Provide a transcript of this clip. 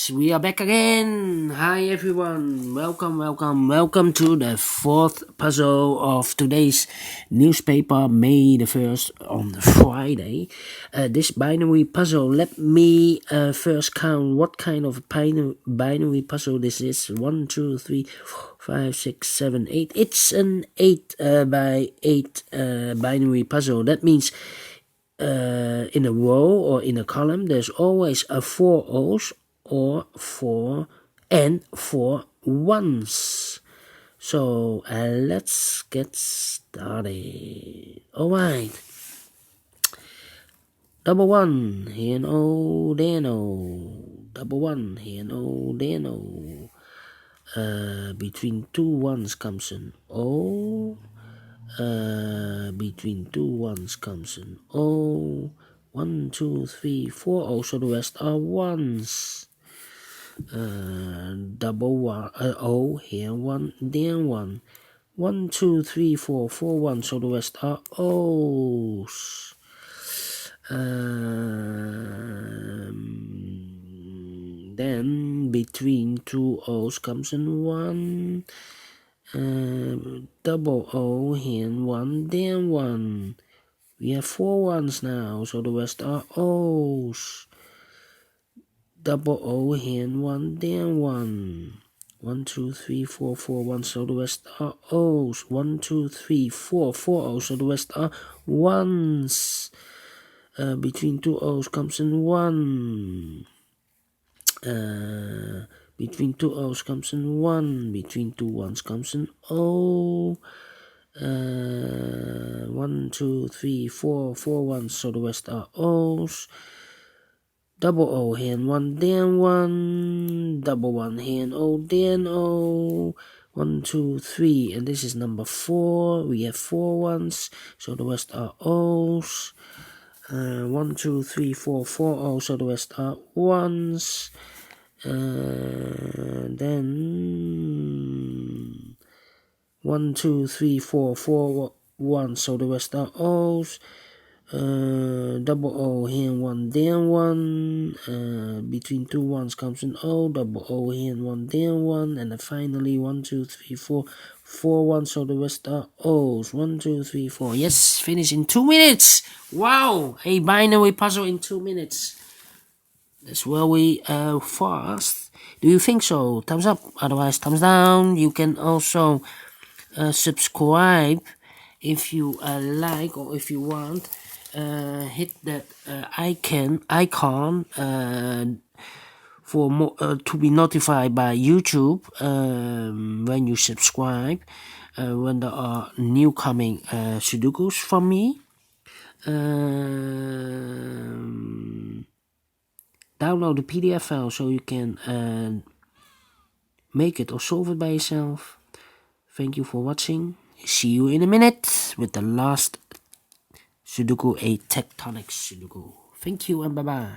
Yes, we are back again. Hi everyone, welcome to the fourth puzzle of today's newspaper, May the 1st on Friday. This binary puzzle, let me first count what kind of binary puzzle this is. 1, 2, 3, 4, 5, 6, 7, 8. It's an 8 by 8 binary puzzle. That means in a row or in a column, there's always a 4 O's or 4 and 4 ones. So let's get started. Alright. Double one, here and O, then O. Double one, here and O, then O. Between two ones comes an O. Between two ones comes an O. 1, 2, 3, 4 O, so the rest are ones. Double one, O, here one, there one. 1, 2, 3, 4, 4 1, so the rest are O's. Then between two O's comes an 1. Double O, here one, there one. We have 4 ones now, so the rest are O's. Double O, here one, there one. 1, 2, 3, 4, 4 1, so the rest are O's. 1, 2, 3, 4, 4 O's, so the rest are ones. Between two O's comes an 1. Between two O's comes an 1. Between two ones comes an O. 1, 2, 3, 4, 4 ones, so the rest are O's. Double O, here and 1, then 1. Double 1, here and O, then O. 1, 2, 3, and this is number 4. We have 4 ones, so the rest are O's. 1, 2, 3, 4, 4 O's, so the rest are ones. Then 1, 2, 3, 4, 4 1, so the rest are O's. Double O, here 1, then 1. Between two ones comes an O. Double O, here 1, then 1. And then finally 1, 2, 3, 4, 4 1, so the rest are O's. 1, 2, 3, 4. Yes, finish in 2 minutes. Wow, a binary puzzle in 2 minutes. That's very fast. Do you think so? Thumbs up, otherwise thumbs down. You can also subscribe if you like, or if you want. Hit that icon for more to be notified by YouTube when you subscribe, when there are new coming Sudokus from me. Download the PDF file so you can make it or solve it by yourself. Thank you for watching. See you in a minute with the last Sudoku, a tectonic Sudoku. Thank you and bye-bye.